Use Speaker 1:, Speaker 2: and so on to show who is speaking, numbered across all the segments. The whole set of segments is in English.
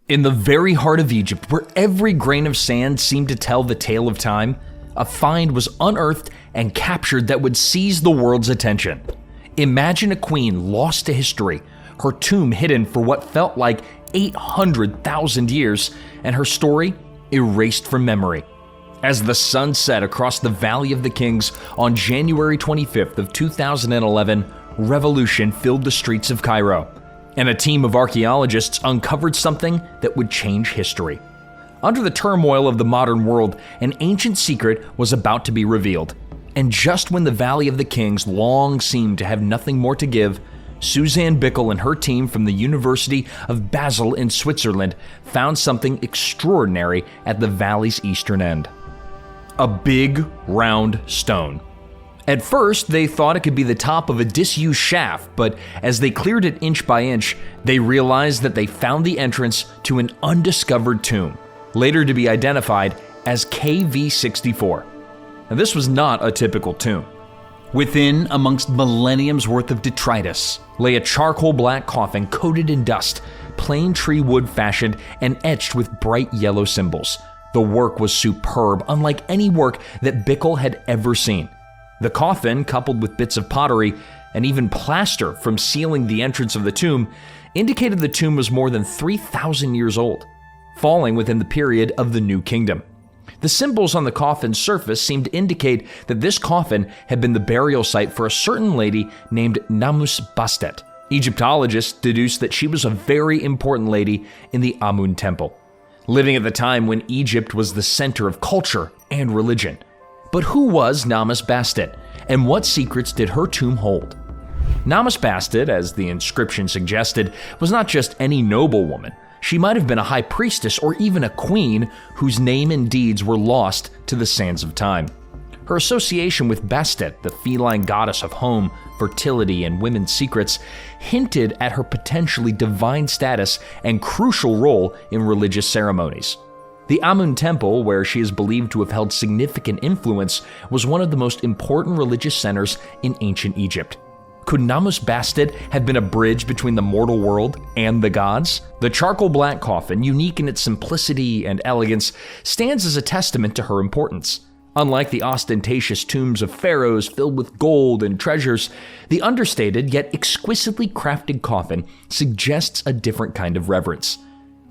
Speaker 1: In the very heart of Egypt, where every grain of sand seemed to tell the tale of time, a find was unearthed and captured that would seize the world's attention. Imagine a queen lost to history, her tomb hidden for what felt like 800,000 years, and her story erased from memory. As the sun set across the Valley of the Kings on January 25th of 2011, revolution filled the streets of Cairo, and a team of archaeologists uncovered something that would change history. Under the turmoil of the modern world, an ancient secret was about to be revealed. And just when the Valley of the Kings long seemed to have nothing more to give, Suzanne Bickel and her team from the University of Basel in Switzerland found something extraordinary at the valley's eastern end. A big, round stone. At first, they thought it could be the top of a disused shaft, but as they cleared it inch by inch, they realized that they found the entrance to an undiscovered tomb, later to be identified as KV-64. Now, this was not a typical tomb. Within, amongst millenniums worth of detritus, lay a charcoal black coffin coated in dust, plain tree wood fashioned and etched with bright yellow symbols. The work was superb, unlike any work that Bickel had ever seen. The coffin, coupled with bits of pottery and even plaster from sealing the entrance of the tomb, indicated the tomb was more than 3,000 years old, falling within the period of the New Kingdom. The symbols on the coffin's surface seemed to indicate that this coffin had been the burial site for a certain lady named Namus Bastet. Egyptologists deduced that she was a very important lady in the Amun Temple, living at the time when Egypt was the center of culture and religion. But who was Namus Bastet, and what secrets did her tomb hold? Namus Bastet, as the inscription suggested, was not just any noblewoman. She might have been a high priestess or even a queen whose name and deeds were lost to the sands of time. Her association with Bastet, the feline goddess of home, fertility, and women's secrets, hinted at her potentially divine status and crucial role in religious ceremonies. The Amun Temple, where she is believed to have held significant influence, was one of the most important religious centers in ancient Egypt. Could Namus Bastet have been a bridge between the mortal world and the gods? The charcoal black coffin, unique in its simplicity and elegance, stands as a testament to her importance. Unlike the ostentatious tombs of pharaohs filled with gold and treasures, the understated yet exquisitely crafted coffin suggests a different kind of reverence.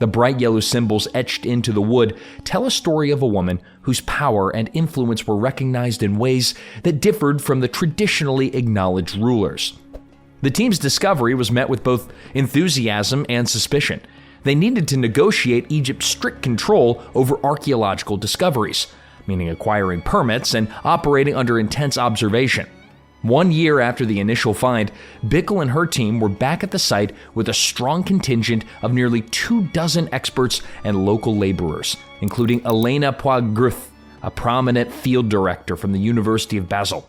Speaker 1: The bright yellow symbols etched into the wood tell a story of a woman whose power and influence were recognized in ways that differed from the traditionally acknowledged rulers. The team's discovery was met with both enthusiasm and suspicion. They needed to negotiate Egypt's strict control over archaeological discoveries, meaning acquiring permits and operating under intense observation. 1 year after the initial find, Bickel and her team were back at the site with a strong contingent of nearly 24 experts and local laborers, including Elena Poigreuth, a prominent field director from the University of Basel,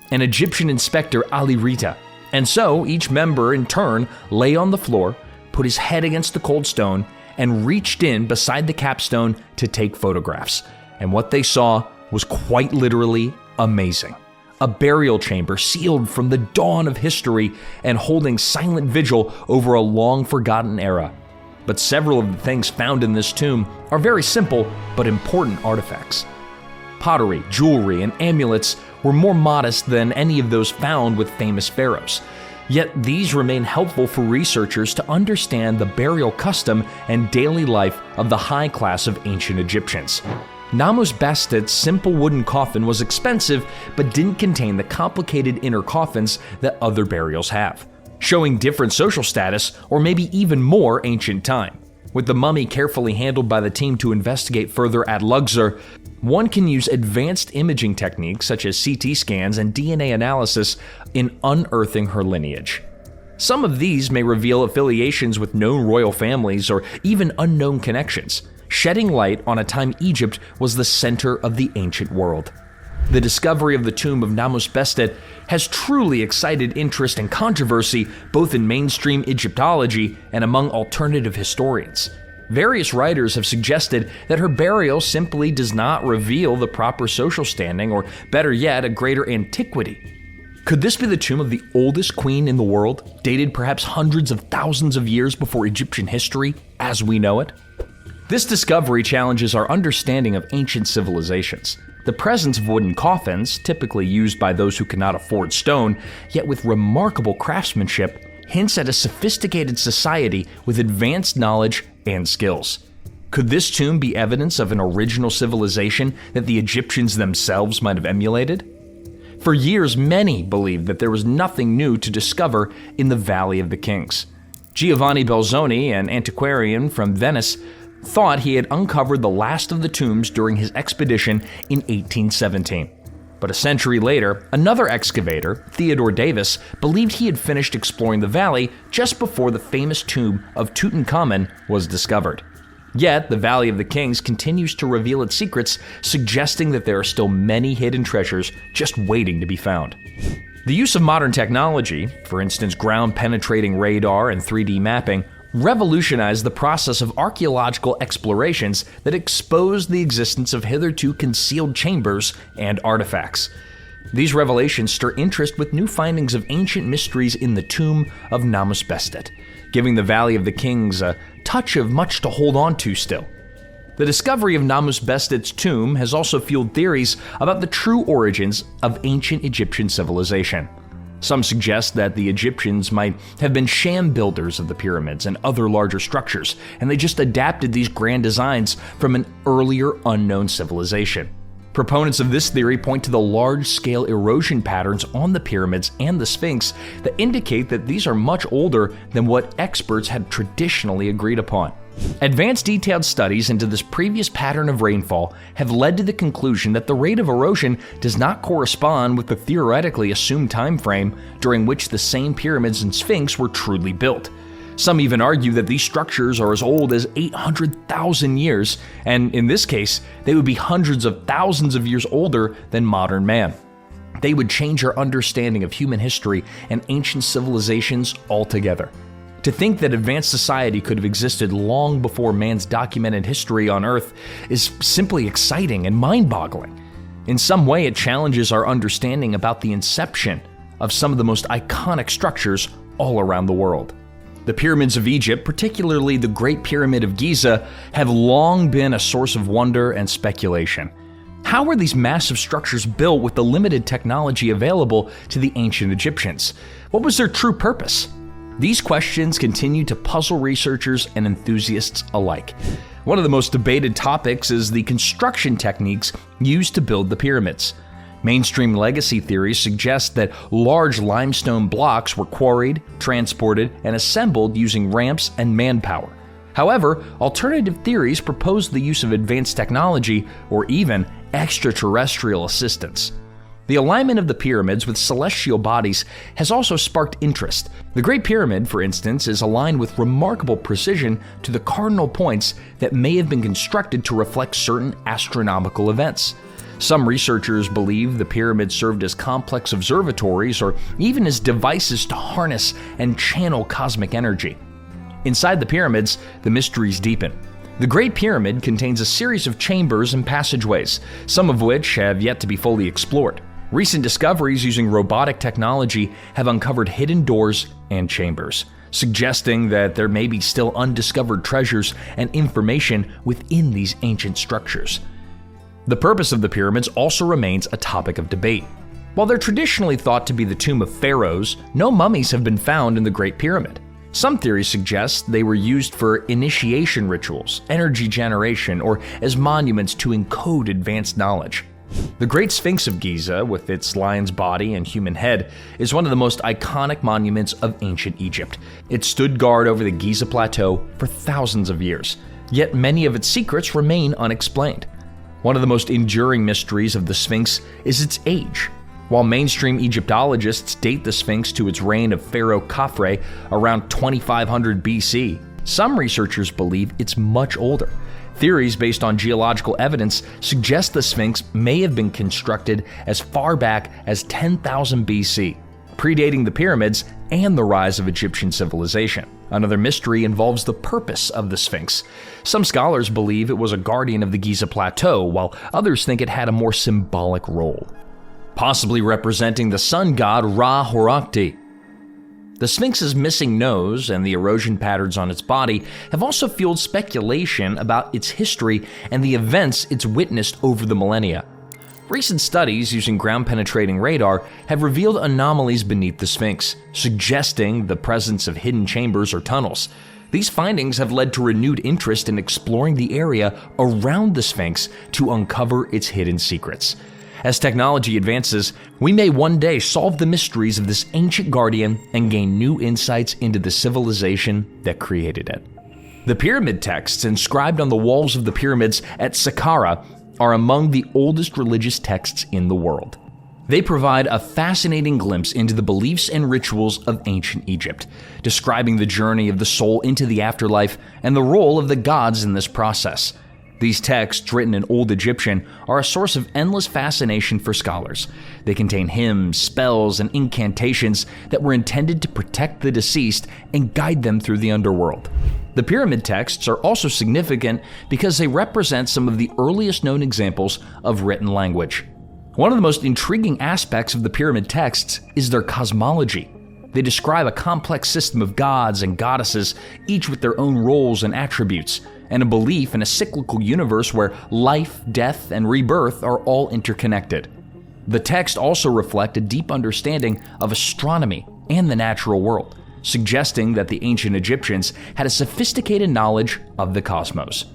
Speaker 1: and Egyptian inspector Ali Rita. And so each member in turn lay on the floor, put his head against the cold stone, and reached in beside the capstone to take photographs. And what they saw was quite literally amazing. A burial chamber sealed from the dawn of history and holding silent vigil over a long-forgotten era. But several of the things found in this tomb are very simple but important artifacts. Pottery, jewelry, and amulets were more modest than any of those found with famous pharaohs. Yet these remain helpful for researchers to understand the burial custom and daily life of the high class of ancient Egyptians. Namus Bastet's simple wooden coffin was expensive, but didn't contain the complicated inner coffins that other burials have, showing different social status or maybe even more ancient time. With the mummy carefully handled by the team to investigate further at Luxor, one can use advanced imaging techniques such as CT scans and DNA analysis in unearthing her lineage. Some of these may reveal affiliations with known royal families or even unknown connections, shedding light on a time Egypt was the center of the ancient world. The discovery of the tomb of Namus Bastet has truly excited interest and controversy both in mainstream Egyptology and among alternative historians. Various writers have suggested that her burial simply does not reveal the proper social standing or, better yet, a greater antiquity. Could this be the tomb of the oldest queen in the world, dated perhaps hundreds of thousands of years before Egyptian history as we know it? This discovery challenges our understanding of ancient civilizations. The presence of wooden coffins, typically used by those who cannot afford stone, yet with remarkable craftsmanship, hints at a sophisticated society with advanced knowledge and skills. Could this tomb be evidence of an original civilization that the Egyptians themselves might have emulated? For years, many believed that there was nothing new to discover in the Valley of the Kings. Giovanni Belzoni, an antiquarian from Venice, thought he had uncovered the last of the tombs during his expedition in 1817. But a century later, another excavator, Theodore Davis, believed he had finished exploring the valley just before the famous tomb of Tutankhamun was discovered. Yet, the Valley of the Kings continues to reveal its secrets, suggesting that there are still many hidden treasures just waiting to be found. The use of modern technology, for instance ground-penetrating radar and 3D mapping, revolutionized the process of archaeological explorations that exposed the existence of hitherto concealed chambers and artifacts. These revelations stir interest with new findings of ancient mysteries in the tomb of Namus Bestet, giving the Valley of the Kings a touch of much to hold on to still. The discovery of Namus Bestet's tomb has also fueled theories about the true origins of ancient Egyptian civilization. Some suggest that the Egyptians might have been sham builders of the pyramids and other larger structures, and they just adapted these grand designs from an earlier unknown civilization. Proponents of this theory point to the large-scale erosion patterns on the pyramids and the Sphinx that indicate that these are much older than what experts had traditionally agreed upon. Advanced detailed studies into this previous pattern of rainfall have led to the conclusion that the rate of erosion does not correspond with the theoretically assumed time frame during which the same pyramids and Sphinx were truly built. Some even argue that these structures are as old as 800,000 years, and in this case, they would be hundreds of thousands of years older than modern man. They would change our understanding of human history and ancient civilizations altogether. To think that advanced society could have existed long before man's documented history on Earth is simply exciting and mind-boggling. In some way, it challenges our understanding about the inception of some of the most iconic structures all around the world. The pyramids of Egypt, particularly the Great Pyramid of Giza, have long been a source of wonder and speculation. How were these massive structures built with the limited technology available to the ancient Egyptians? What was their true purpose? These questions continue to puzzle researchers and enthusiasts alike. One of the most debated topics is the construction techniques used to build the pyramids. Mainstream legacy theories suggest that large limestone blocks were quarried, transported, and assembled using ramps and manpower. However, alternative theories propose the use of advanced technology or even extraterrestrial assistance. The alignment of the pyramids with celestial bodies has also sparked interest. The Great Pyramid, for instance, is aligned with remarkable precision to the cardinal points that may have been constructed to reflect certain astronomical events. Some researchers believe the pyramids served as complex observatories or even as devices to harness and channel cosmic energy. Inside the pyramids, the mysteries deepen. The Great Pyramid contains a series of chambers and passageways, some of which have yet to be fully explored. Recent discoveries using robotic technology have uncovered hidden doors and chambers, suggesting that there may be still undiscovered treasures and information within these ancient structures. The purpose of the pyramids also remains a topic of debate. While they're traditionally thought to be the tomb of pharaohs, no mummies have been found in the Great Pyramid. Some theories suggest they were used for initiation rituals, energy generation, or as monuments to encode advanced knowledge. The Great Sphinx of Giza, with its lion's body and human head, is one of the most iconic monuments of ancient Egypt. It stood guard over the Giza Plateau for thousands of years, yet many of its secrets remain unexplained. One of the most enduring mysteries of the Sphinx is its age. While mainstream Egyptologists date the Sphinx to its reign of Pharaoh Khafre around 2500 BC, some researchers believe it's much older. Theories based on geological evidence suggest the Sphinx may have been constructed as far back as 10,000 BC, predating the pyramids and the rise of Egyptian civilization. Another mystery involves the purpose of the Sphinx. Some scholars believe it was a guardian of the Giza Plateau, while others think it had a more symbolic role. possibly representing the sun god Ra-Horakhti. The Sphinx's missing nose and the erosion patterns on its body have also fueled speculation about its history and the events it's witnessed over the millennia. Recent studies using ground-penetrating radar have revealed anomalies beneath the Sphinx, suggesting the presence of hidden chambers or tunnels. These findings have led to renewed interest in exploring the area around the Sphinx to uncover its hidden secrets. As technology advances, we may one day solve the mysteries of this ancient guardian and gain new insights into the civilization that created it. The pyramid texts inscribed on the walls of the pyramids at Saqqara are among the oldest religious texts in the world. They provide a fascinating glimpse into the beliefs and rituals of ancient Egypt, describing the journey of the soul into the afterlife and the role of the gods in this process. These texts, written in Old Egyptian, are a source of endless fascination for scholars. They contain hymns, spells, and incantations that were intended to protect the deceased and guide them through the underworld. The pyramid texts are also significant because they represent some of the earliest known examples of written language. One of the most intriguing aspects of the pyramid texts is their cosmology. They describe a complex system of gods and goddesses, each with their own roles and attributes, and a belief in a cyclical universe where life, death, and rebirth are all interconnected. The texts also reflect a deep understanding of astronomy and the natural world, suggesting that the ancient Egyptians had a sophisticated knowledge of the cosmos.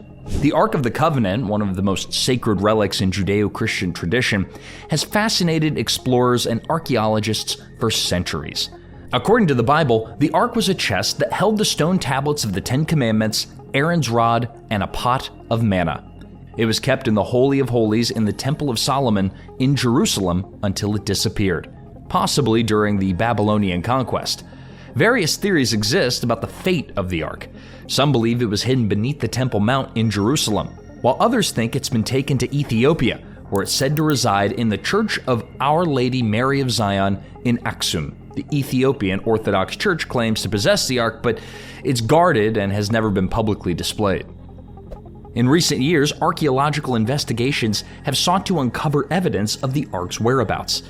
Speaker 1: The Ark of the Covenant, one of the most sacred relics in Judeo-Christian tradition, has fascinated explorers and archaeologists for centuries. According to the Bible, the Ark was a chest that held the stone tablets of the Ten Commandments, Aaron's rod, and a pot of manna. It was kept in the Holy of Holies in the Temple of Solomon in Jerusalem until it disappeared, possibly during the Babylonian conquest. Various theories exist about the fate of the Ark. Some believe it was hidden beneath the Temple Mount in Jerusalem, while others think it's been taken to Ethiopia, where it's said to reside in the Church of Our Lady Mary of Zion in Aksum. The Ethiopian Orthodox Church claims to possess the Ark, but it's guarded and has never been publicly displayed. In recent years, archaeological investigations have sought to uncover evidence of the Ark's whereabouts.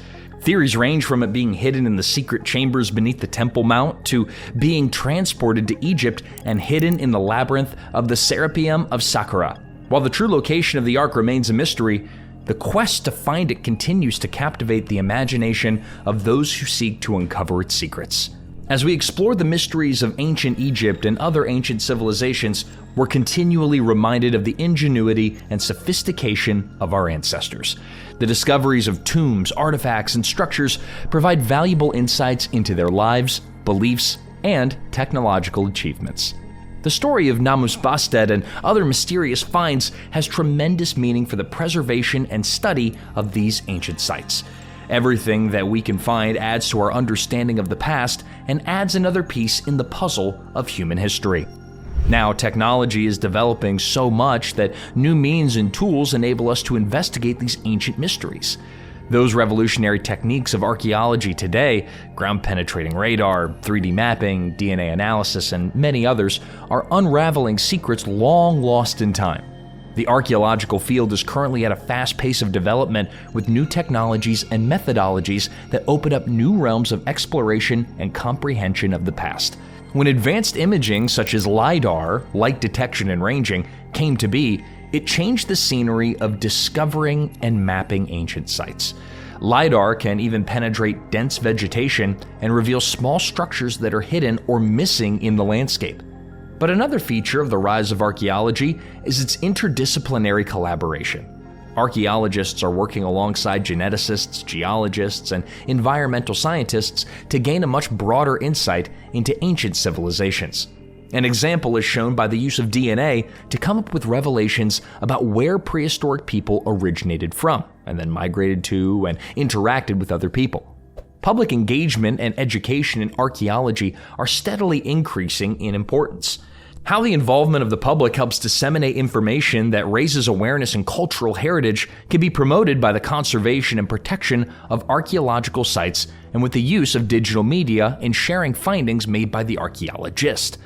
Speaker 1: Theories range from it being hidden in the secret chambers beneath the Temple Mount to being transported to Egypt and hidden in the labyrinth of the Serapeum of Saqqara. While the true location of the Ark remains a mystery, the quest to find it continues to captivate the imagination of those who seek to uncover its secrets. As we explore the mysteries of ancient Egypt and other ancient civilizations, we're continually reminded of the ingenuity and sophistication of our ancestors. The discoveries of tombs, artifacts, and structures provide valuable insights into their lives, beliefs, and technological achievements. The story of Namus Bastet and other mysterious finds has tremendous meaning for the preservation and study of these ancient sites. Everything that we can find adds to our understanding of the past and adds another piece in the puzzle of human history. Now, technology is developing so much that new means and tools enable us to investigate these ancient mysteries. Those revolutionary techniques of archaeology today, ground-penetrating radar, 3D mapping, DNA analysis, and many others, are unraveling secrets long lost in time. The archaeological field is currently at a fast pace of development with new technologies and methodologies that open up new realms of exploration and comprehension of the past. When advanced imaging such as LiDAR, light detection and ranging, came to be, it changed the scenery of discovering and mapping ancient sites. LiDAR can even penetrate dense vegetation and reveal small structures that are hidden or missing in the landscape. But another feature of the rise of archaeology is its interdisciplinary collaboration. Archaeologists are working alongside geneticists, geologists, and environmental scientists to gain a much broader insight into ancient civilizations. An example is shown by the use of DNA to come up with revelations about where prehistoric people originated from, and then migrated to and interacted with other people. Public engagement and education in archaeology are steadily increasing in importance. How the involvement of the public helps disseminate information that raises awareness in cultural heritage can be promoted by the conservation and protection of archaeological sites and with the use of digital media in sharing findings made by the archaeologist.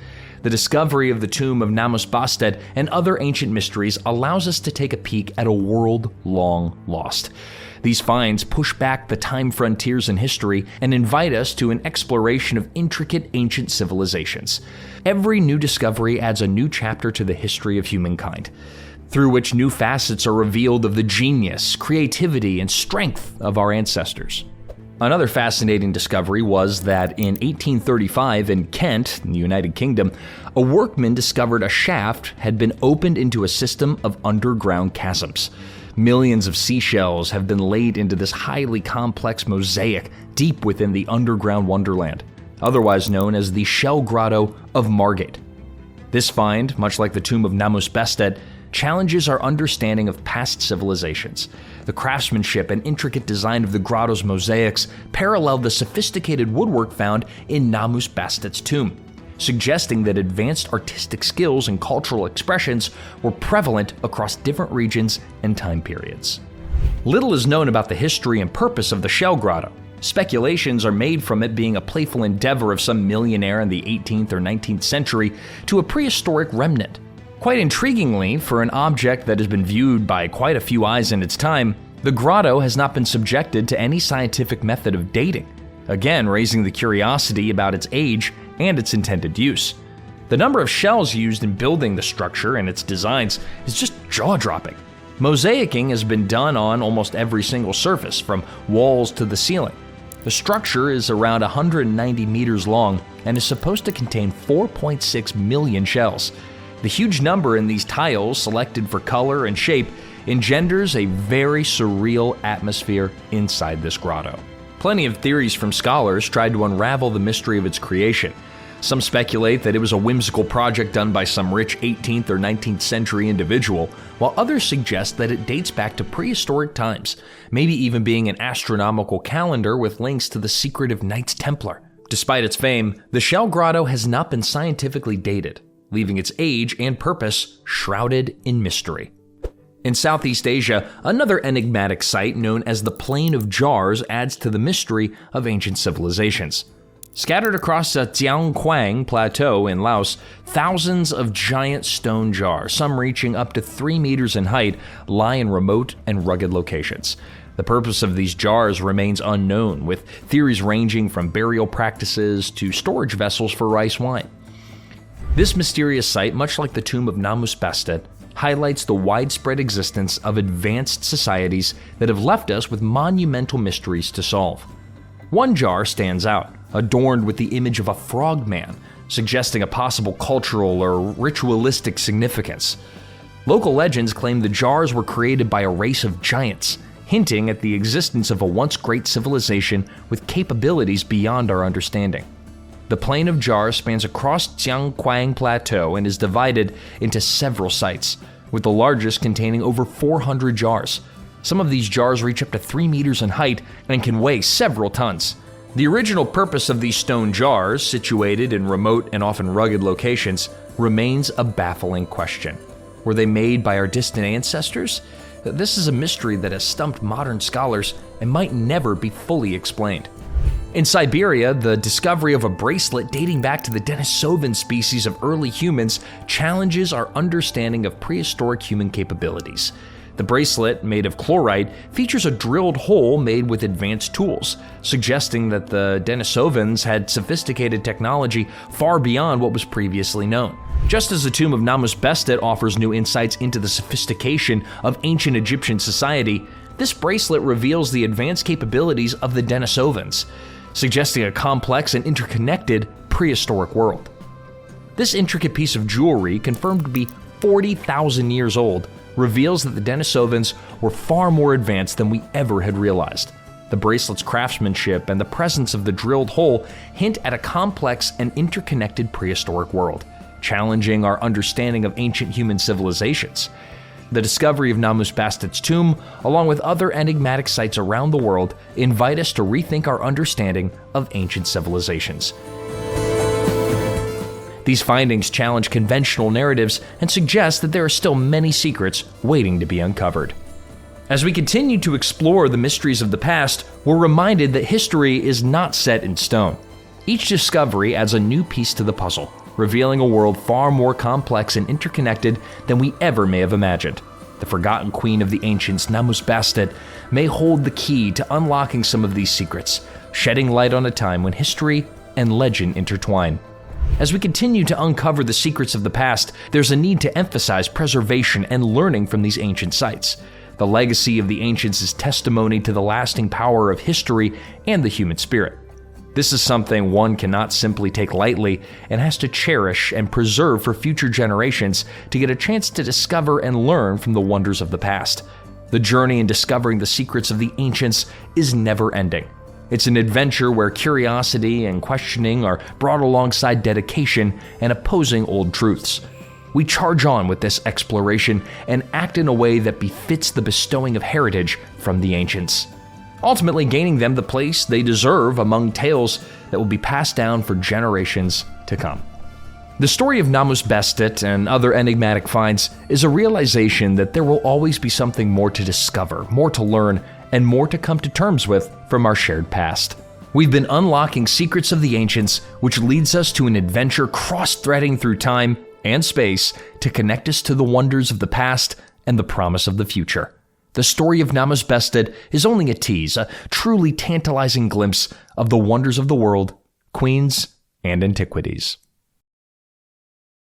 Speaker 1: The discovery of the tomb of Namus Bastet and other ancient mysteries allows us to take a peek at a world long lost. These finds push back the time frontiers in history and invite us to an exploration of intricate ancient civilizations. Every new discovery adds a new chapter to the history of humankind, through which new facets are revealed of the genius, creativity, and strength of our ancestors. Another fascinating discovery was that in 1835 in Kent, in the United Kingdom, a workman discovered a shaft had been opened into a system of underground chasms. Millions of seashells have been laid into this highly complex mosaic deep within the underground wonderland, otherwise known as the Shell Grotto of Margate. This find, much like the tomb of Namus Bestet, challenges our understanding of past civilizations. The craftsmanship and intricate design of the grotto's mosaics parallel the sophisticated woodwork found in Namus Bestet's tomb, suggesting that advanced artistic skills and cultural expressions were prevalent across different regions and time periods. Little is known about the history and purpose of the Shell Grotto. Speculations are made from it being a playful endeavor of some millionaire in the 18th or 19th century to a prehistoric remnant. Quite intriguingly, for an object that has been viewed by quite a few eyes in its time, the grotto has not been subjected to any scientific method of dating, again raising the curiosity about its age and its intended use. The number of shells used in building the structure and its designs is just jaw-dropping. Mosaicing has been done on almost every single surface, from walls to the ceiling. The structure is around 190 meters long and is supposed to contain 4.6 million shells. The huge number in these tiles, selected for color and shape, engenders a very surreal atmosphere inside this grotto. Plenty of theories from scholars tried to unravel the mystery of its creation. Some speculate that it was a whimsical project done by some rich 18th or 19th century individual, while others suggest that it dates back to prehistoric times, maybe even being an astronomical calendar with links to the secretive Knights Templar. Despite its fame, the Shell Grotto has not been scientifically dated, leaving its age and purpose shrouded in mystery. In Southeast Asia, another enigmatic site known as the Plain of Jars adds to the mystery of ancient civilizations. Scattered across the Tianquang Plateau in Laos, thousands of giant stone jars, some reaching up to 3 meters in height, lie in remote and rugged locations. The purpose of these jars remains unknown, with theories ranging from burial practices to storage vessels for rice wine. This mysterious site, much like the tomb of Namus Bestet, highlights the widespread existence of advanced societies that have left us with monumental mysteries to solve. One jar stands out, adorned with the image of a frogman, suggesting a possible cultural or ritualistic significance. Local legends claim the jars were created by a race of giants, hinting at the existence of a once great civilization with capabilities beyond our understanding. The Plain of Jars spans across Tianquang Plateau and is divided into several sites, with the largest containing over 400 jars. Some of these jars reach up to 3 meters in height and can weigh several tons. The original purpose of these stone jars, situated in remote and often rugged locations, remains a baffling question. Were they made by our distant ancestors? This is a mystery that has stumped modern scholars and might never be fully explained. In Siberia, the discovery of a bracelet dating back to the Denisovan species of early humans challenges our understanding of prehistoric human capabilities. The bracelet, made of chlorite, features a drilled hole made with advanced tools, suggesting that the Denisovans had sophisticated technology far beyond what was previously known. Just as the tomb of Namus Bestet offers new insights into the sophistication of ancient Egyptian society, this bracelet reveals the advanced capabilities of the Denisovans, suggesting a complex and interconnected prehistoric world. This intricate piece of jewelry, confirmed to be 40,000 years old, reveals that the Denisovans were far more advanced than we ever had realized. The bracelet's craftsmanship and the presence of the drilled hole hint at a complex and interconnected prehistoric world, challenging our understanding of ancient human civilizations. The discovery of Namus Bestet's tomb, along with other enigmatic sites around the world, invite us to rethink our understanding of ancient civilizations. These findings challenge conventional narratives and suggest that there are still many secrets waiting to be uncovered. As we continue to explore the mysteries of the past, we're reminded that history is not set in stone. Each discovery adds a new piece to the puzzle, revealing a world far more complex and interconnected than we ever may have imagined. The forgotten queen of the ancients, Namus Bastet, may hold the key to unlocking some of these secrets, shedding light on a time when history and legend intertwine. As we continue to uncover the secrets of the past, there's a need to emphasize preservation and learning from these ancient sites. The legacy of the ancients is testimony to the lasting power of history and the human spirit. This is something one cannot simply take lightly and has to cherish and preserve for future generations to get a chance to discover and learn from the wonders of the past. The journey in discovering the secrets of the ancients is never ending. It's an adventure where curiosity and questioning are brought alongside dedication and opposing old truths. We charge on with this exploration and act in a way that befits the bestowing of heritage from the ancients, ultimately gaining them the place they deserve among tales that will be passed down for generations to come. The story of Namus Bastet and other enigmatic finds is a realization that there will always be something more to discover, more to learn, and more to come to terms with from our shared past. We've been unlocking secrets of the ancients, which leads us to an adventure cross-threading through time and space to connect us to the wonders of the past and the promise of the future. The story of Namus Bastet is only a tease, a truly tantalizing glimpse of the wonders of the world, queens, and antiquities.